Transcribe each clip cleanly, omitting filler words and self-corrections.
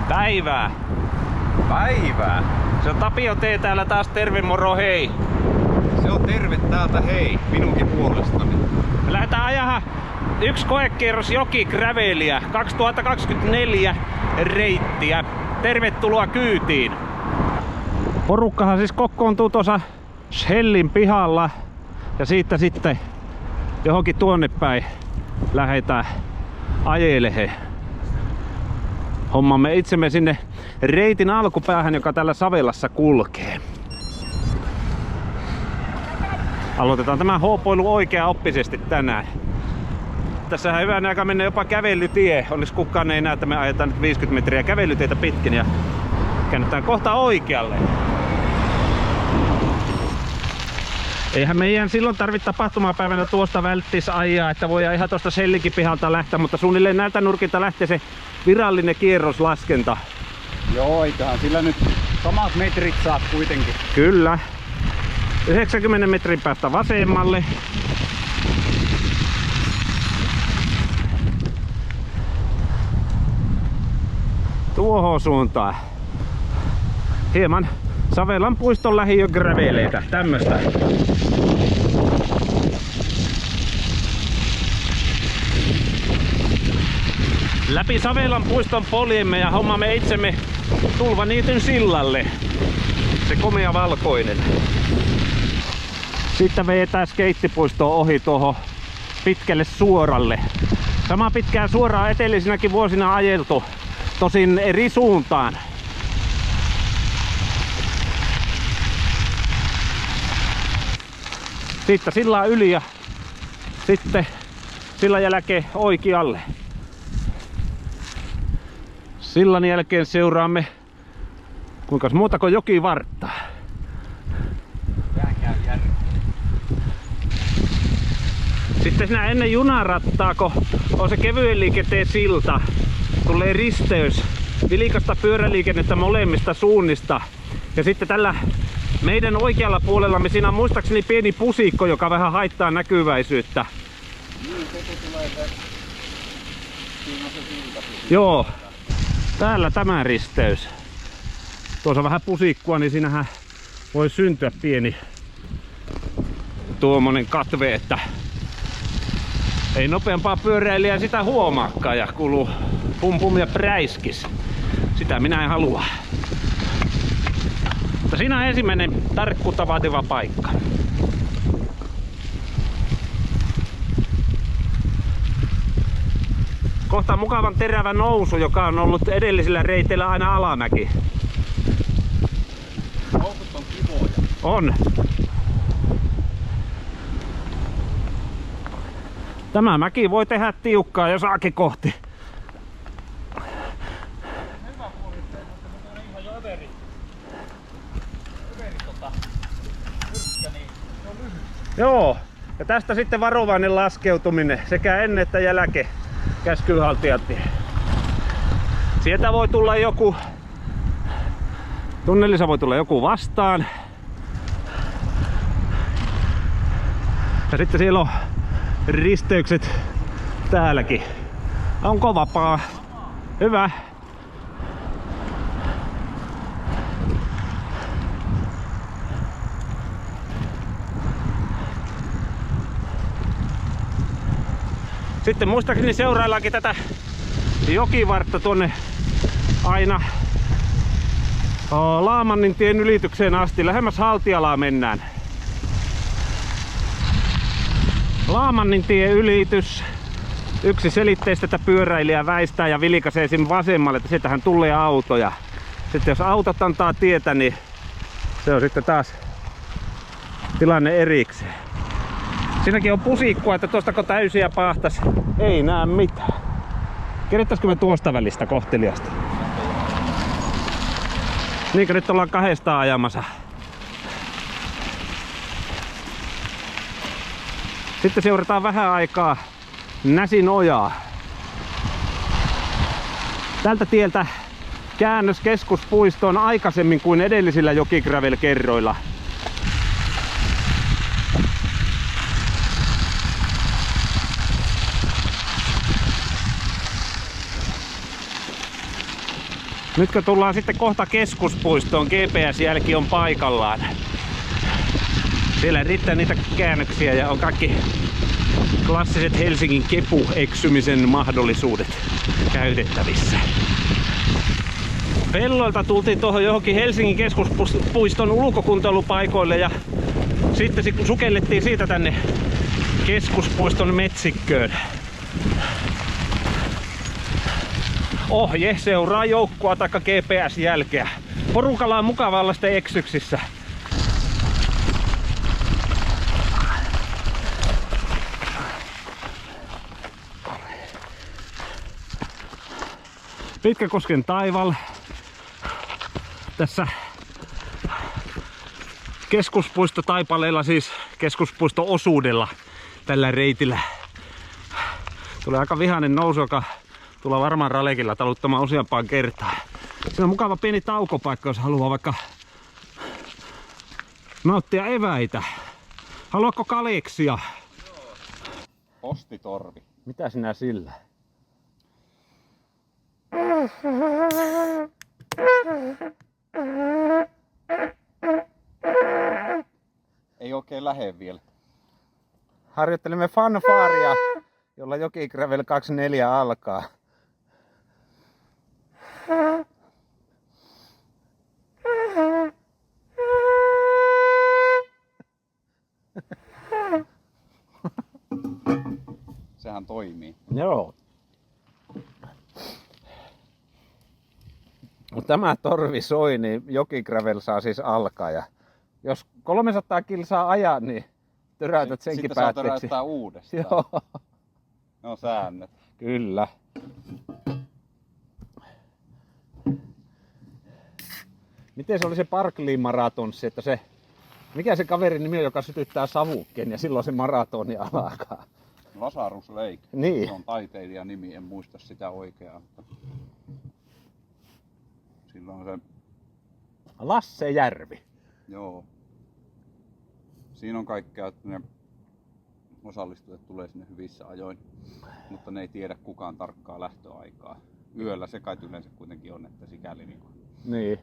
Päivää. Päivää. Se on Tapio T täällä taas, terve, moro, hei. Se on terve täältä, hei, minunkin puolestani. Me lähdetään ajamaan yksi koekierros jokigraveliä, 2024 reittiä. Tervetuloa kyytiin. Porukkahan siis kokoontuu tuossa Shellin pihalla ja siitä sitten johonkin tuonne päin lähdetään ajelemaan. Hommamme itsemme sinne reitin alkupäähän, joka täällä Savelassa kulkee. Aloitetaan tämä hoopoilu oikeaoppisesti tänään. Tässähän hyvän aika mennä jopa kävelytie. Onneksi kukaan ei näe, että me ajetaan nyt 50 metriä kävelytietä pitkin ja käännetään kohta oikealle. Eihän meidän silloin tarvitse tapahtumapäivänä tuosta välttis ajaa, että voidaan ihan tuosta Shellinkin pihalta lähteä, mutta suunnilleen näiltä nurkilta lähtee se virallinen kierroslaskenta. Joo, eiköhän sillä nyt samat metrit saat kuitenkin. Kyllä. 90 metrin päästä vasemmalle. Tuohon suuntaan. Hieman Savelan puiston lähiö graveleitä, tämmöstä. Läpi Savelan puiston poljemme ja hommamme itsemme Tulvaniityn sillalle. Se komea valkoinen. Sitten vedetään skeittipuistoon ohi tuohon pitkälle suoralle. Sama pitkään suoraan etellisinäkin vuosina ajeltu, tosin eri suuntaan. Sitten sillä yli ja sitten sillan jälkeen oikealle. Sillan jälkeen seuraamme kuinka muuta kuin jokivarttaa. Sitten siinä ennen junarattaa, kun on se kevyen liikenteen silta, tulee risteys, vilikasta pyöräliikennettä molemmista suunnista. Ja sitten tällä meidän oikealla puolella siinä on muistaakseni pieni pusikko, joka vähän haittaa näkyväisyyttä. Joo, täällä tämä risteys. Tuossa on vähän pusikkua, niin siinähän voi syntyä pieni tuommoinen katve, että ei nopeampaa pyöräilijää sitä huomaakaan ja kuluu pum ja präiskis. Sitä minä en halua. Mutta siinä on ensimmäinen tarkkuutta vaativa paikka. Kohta mukavan terävä nousu, joka on ollut edellisillä reiteillä aina alamäki. Nousut on kivoja. On. Tämä mäki voi tehdä tiukkaa jos ake kohti. Hyvä puolitteen, mutta on ihan jo överi yrkkä, niin se on lyhyt. Joo. Ja tästä sitten varovainen laskeutuminen sekä ennen että jälkeen käskyhaltijatie. Sieltä voi tulla joku, tunnelissa voi tulla joku vastaan. Ja sitten siellä on risteykset täälläkin. Onko vapaa? Hyvä. Sitten muistaakseni seuraillaankin tätä jokivartta tuonne aina Laamannintien ylitykseen asti. Lähemmäs Haltialaa mennään. Laamannintien ylitys. Yksi selitteistä, että pyöräilijä väistää ja vilkaisee sinne vasemmalle, että sieltähän tulee autoja. Sitten jos autot antaa tietä, niin se on sitten taas tilanne erikseen. Siinäkin on pusikkua, että tuosta kun täysiä pahtas, ei näe mitään. Kerettäisikö me tuosta välistä kohteliasta? Niinkö nyt ollaan kahdestaan ajamassa? Sitten seurataan vähän aikaa Näsinojaa. Tältä tieltä käännös keskuspuistoon aikaisemmin kuin edellisillä jokigravel-kerroilla. Nyt kun tullaan sitten kohta keskuspuistoon, GPS-jälki on paikallaan. Siellä riittää niitä käännöksiä ja on kaikki klassiset Helsingin kepu-eksymisen mahdollisuudet käytettävissä. Pelloilta tultiin tuohon johonkin Helsingin keskuspuiston ulkokuntoilupaikoille ja sitten sukellettiin siitä tänne keskuspuiston metsikköön. Ohje seuraa joukkoa tai GPS-jälkeä. Porukalla on mukava olla sitten eksyksissä. Pitkäkosken taival. Tässä keskuspuistotaipaleella, siis keskuspuisto-osuudella tällä reitillä. Tulee aika vihainen nousu, joka tulee varmaan ralekilla taluttamaan useampaan kertaan. Siinä on mukava pieni taukopaikka, jos haluaa vaikka nauttia eväitä. Haluatko kaleksia? Joo. Postitorvi. Mitä sinä sillä? Ei oikein lähde vielä. Harjoittelimme fanfaaria, jolla Jokigravel 24 alkaa. Sehän toimii. Joo. Mutta tämä torvi soi, niin Jokigravel saa siis alkaa. Ja jos 300 kilsaa ajaa, niin töräytät senkin päätteeksi. Sitten saa töräyttää uudestaan. Joo. Ne on säännöt. Kyllä. Miten se oli se Barkleyn maratonssi, että se... Mikä se kaverin nimi on, joka sytyttää savukkeen ja silloin se maratoni alkaa? Lazarus Lake. Niin. Se on taiteilijan nimi, en muista sitä oikeaa. Silloin se... Lasse Järvi. Joo. Siinä on kaikkea, että ne osallistujat tulee sinne hyvissä ajoin, mutta ne ei tiedä kukaan tarkkaa lähtöaikaa. Yöllä se kai yleensä kuitenkin on, että sikäli Niin.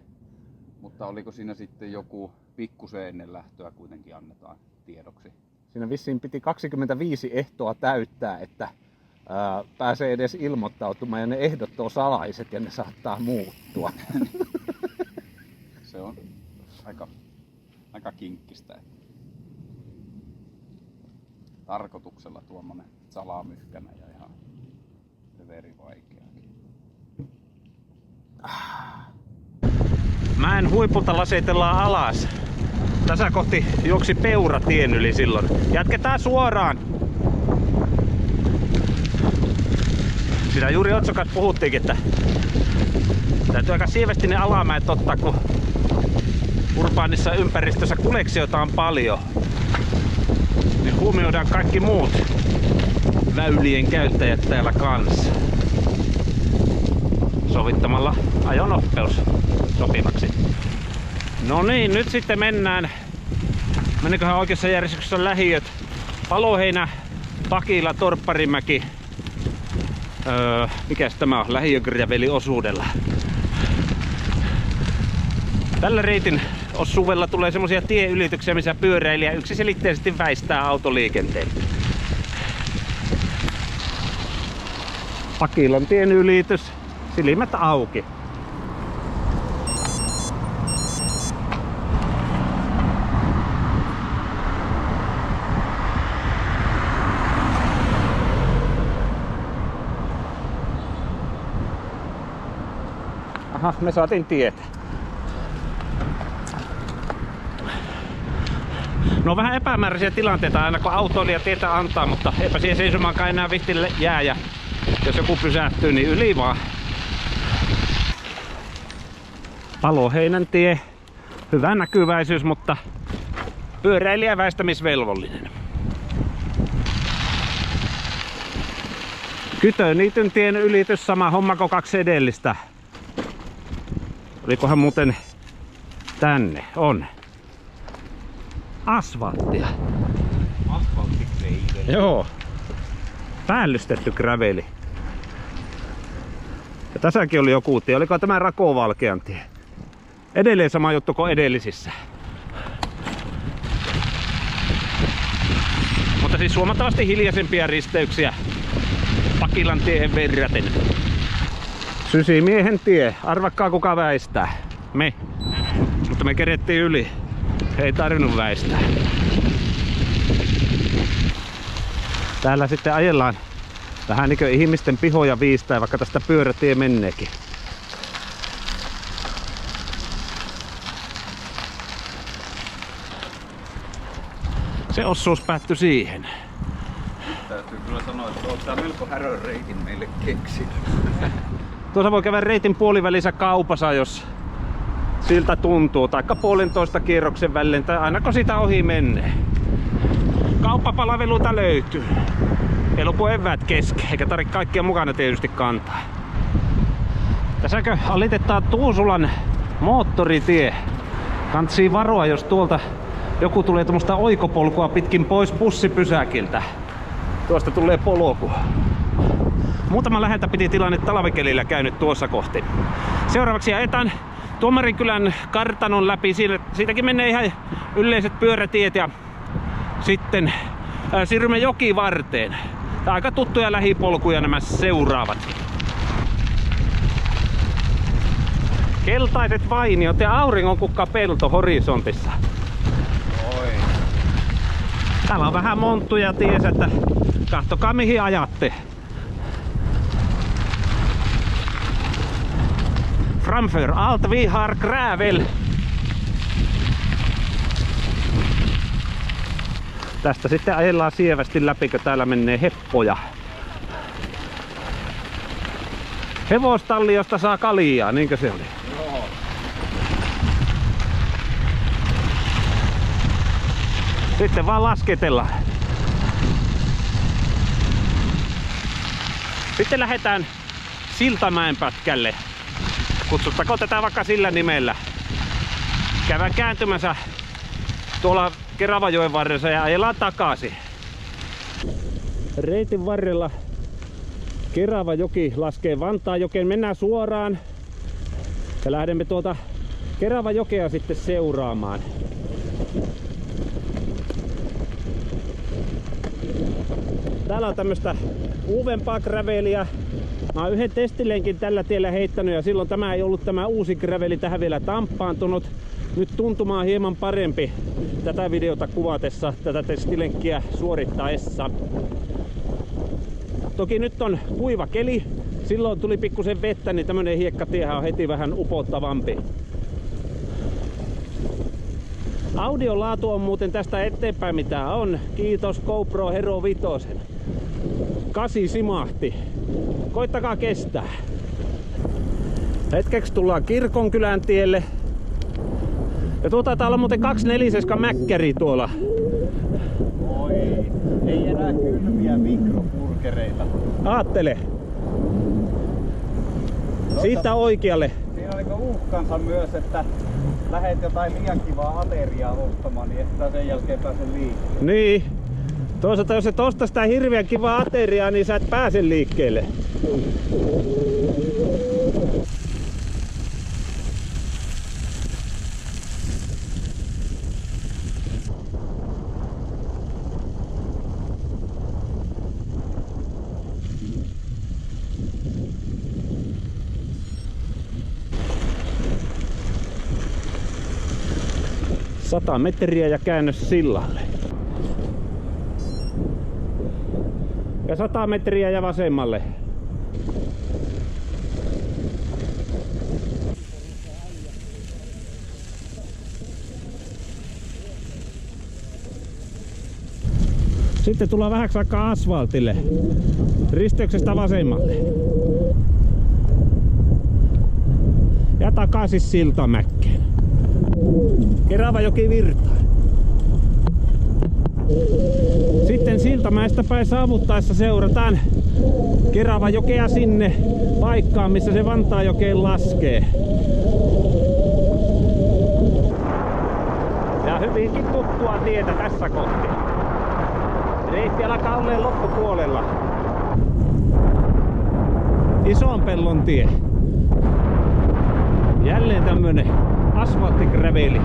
Mutta oliko siinä sitten joku pikkusen ennen lähtöä kuitenkin annetaan tiedoksi? Siinä vissiin piti 25 ehtoa täyttää, että pääsee edes ilmoittautumaan ja ne ehdot on salaiset ja ne saattaa muuttua. Se on aika kinkkistä. Tarkoituksella tuommoinen salamyhkänä ja ihan verivaikeakin. Mäen huipulta lasetellaan alas. Tässä kohti juoksi peura tien yli silloin. Jatketaan suoraan. Sitä juuri Otsokas puhuttiinkin, että täytyy aika siivästi ne alamäet ottaa, kun urbaanissa ympäristössä kuleksioita on paljon. Niin huomioidaan kaikki muut väylien käyttäjät täällä kanssa. Sovittamalla ajonopeus sopivaksi. No niin, nyt sitten mennään. Menneköhän oikeassa järjestyksessä lähiöt? Paloheinä, Pakila, Torpparimäki. Mikäs tämä on? Lähiögraveli osuudella. Tällä reitin osuudella tulee semmosia tieylityksiä, missä pyöräilijä yksiselitteisesti väistää autoliikenteen. Pakilan tien ylitys, silmät auki. Aha, me saatiin tietä. No vähän epämääräisiä tilanteita aina kun autoilija tietä antaa, mutta eipä siihen seisomaankaan enää vihti jää ja jos joku pysähtyy niin yli vaan. Paloheinän tie, hyvä näkyväisyys, mutta pyöräilijä väistämisvelvollinen. Kytöniityn tien ylitys, sama homma kuin kaksi edellistä. Olikohan muuten tänne? On. Asfalttia. Asfalttikreide. Joo. Päällystetty graveli. Ja Tässäkin oli joku tie. Oliko tämä Rakovalkean tie? Edelleen sama juttu kuin edellisissä. Mutta siis huomattavasti hiljaisempia risteyksiä Pakilan tiehen verraten. Sysimiehen tie. Arvakkaa kuka väistää. Me. Mutta me kerettiin yli. Ei tarvinnut väistää. Täällä sitten ajellaan vähän niin kuin ihmisten pihoja viistää, vaikka tästä pyörätie menneekin. Se osuus päättyi siihen. Täytyy kyllä sanoa, että olet melko härön reitin meille keksinyt. Tuossa voi käydä reitin puolivälissä kaupassa, jos siltä tuntuu. Taikka 1,5 kierroksen välein, tai aina kun sitä ohi menee. Kauppapalveluita löytyy. Ei lopu eväät kesken, eikä tarvitse kaikkia mukana tietysti kantaa. Tässäkö alitetaan Tuusulan moottoritie. Kantsii varoa, jos tuolta joku tulee tuommoista oikopolkua pitkin pois bussipysäkiltä. Tuosta tulee polku. Muutama läheltä piti tilanne talvikelillä käynyt tuossa kohti. Seuraavaksi ajetaan Tuomarinkylän kartanon läpi. Siitäkin menee ihan yleiset pyörätiet ja sitten siirrymme Jokivarteen. Aika tuttuja lähipolkuja nämä seuraavat. Keltaiset vainiot ja auringonkukka pelto horisontissa. Oi. Täällä on vähän monttuja ties, että kattokaa mihin ajatte. Framför allt vi har grävel. Tästä sitten ajellaan sievästi läpi, kun täällä menee heppoja. Hevostalli, josta saa kaljaa, niinkö se oli? Joo. Sitten vaan lasketellaan. Sitten lähdetään Siltamäen pätkälle. Kutsuttako tätä vaikka sillä nimellä. Käydään kääntymässä tuolla Keravajoen varressa ja ajellaan takaisin. Reitin varrella Keravajoki laskee Vantaajokeen. Mennään suoraan ja lähdemme tuolta Keravajokea sitten seuraamaan. Täällä on tämmöstä uudempaa graveliä. Mä oon yhden testilenkin tällä tiellä heittänyt ja silloin tämä ei ollut tämä uusi graveli tähän vielä tamppaantunut. Nyt tuntuma on hieman parempi tätä videota kuvatessa, tätä testilenkkiä suorittaessa. Toki nyt on kuiva keli. Silloin tuli pikkusen vettä, niin tämmönen hiekkatiehän on heti vähän upottavampi. Audion laatu on muuten tästä eteenpäin mitä on. Kiitos GoPro Hero 5. 8 simahti. Koittakaa kestää. Hetkeksi tullaan Kirkonkylän tielle. Ja tuo taitaa olla muuten 2/4 mäkkäri tuolla. Oi. Ei enää kylmiä mikropurkereita. Aattele. Siitä oikealle. Siinä on niinku uhkansa myös, että lähet jotain liian kivaa ateriaa ostamaan, niin että sen jälkeen pääse liikkeelle. Niin. Toisaalta jos et osta sitä hirveän kivaa ateriaa, niin sä et pääse liikkeelle. Sata metriä ja käännös sillalle. Ja 100 metriä ja vasemmalle. Sitten tullaan vähäksi aikaa asfaltille. Risteyksestä vasemmalle. Ja takaisin Siltamäkkeen. Keravajoki virtaan. Sitten Siltamäestä päin saavuttaessa seurataan Keravajokea sinne paikkaan, missä se Vantaajokeen laskee. Ja hyvinkin tuttua tietä tässä kohti. Reitti alkaa olleen loppupuolella. Ison pellon tie. tämmönen asfalttigräveli.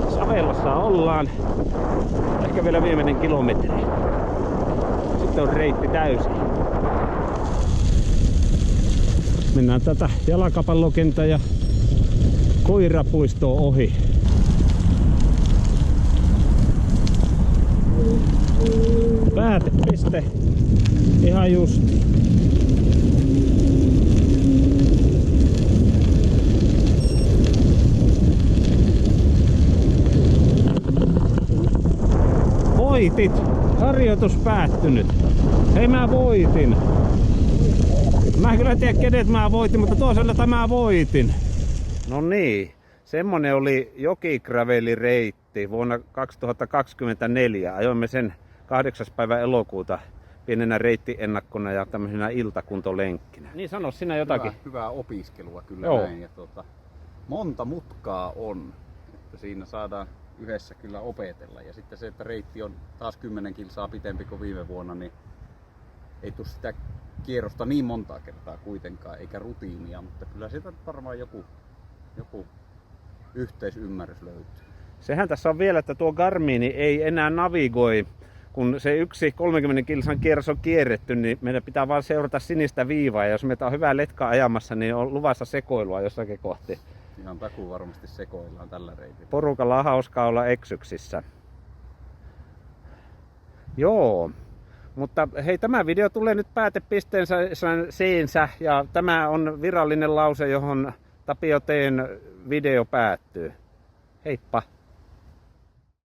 Savelassa ollaan. Ehkä vielä viimeinen kilometri. Sitten on reitti täysin. Mennään tätä jalkapallokentää ja koirapuistoa ohi. Päätepiste. Ihan just. Voitit! Harjoitus päättynyt. Hei, mä voitin. Mä en kyllä tiedä kenet mä voitin, mutta toisaalta mä voitin. No niin, semmonen oli jokigravelireitti vuonna 2024. Ajoimme sen 8. päivä elokuuta pienenä reittiennakkona ja tämmöisenä iltakuntolenkkinä. Niin sano sinä jotakin. Hyvää opiskelua kyllä. Joo. Näin. Ja monta mutkaa on, että siinä saadaan yhdessä kyllä opetella. Ja sitten se, että reitti on taas 10 kilsaa pitempi kuin viime vuonna, niin ei tule sitä kierrosta niin montaa kertaa kuitenkaan, eikä rutiinia, mutta kyllä siitä varmaan joku yhteisymmärrys löytyy. Sehän tässä on vielä, että tuo Garmini ei enää navigoi. Kun se yksi 30 kilsan kierros on kierretty, niin meidän pitää vaan seurata sinistä viivaa. Ja jos meitä on hyvää letkaa ajamassa, niin on luvassa sekoilua jossakin kohti. Ihan takuu varmasti sekoillaan tällä reitillä. Porukalla on hauskaa olla eksyksissä. Joo. Mutta hei, tämä video tulee nyt päätepisteensä ja tämä on virallinen lause, johon Tapio T:n video päättyy. Heippa!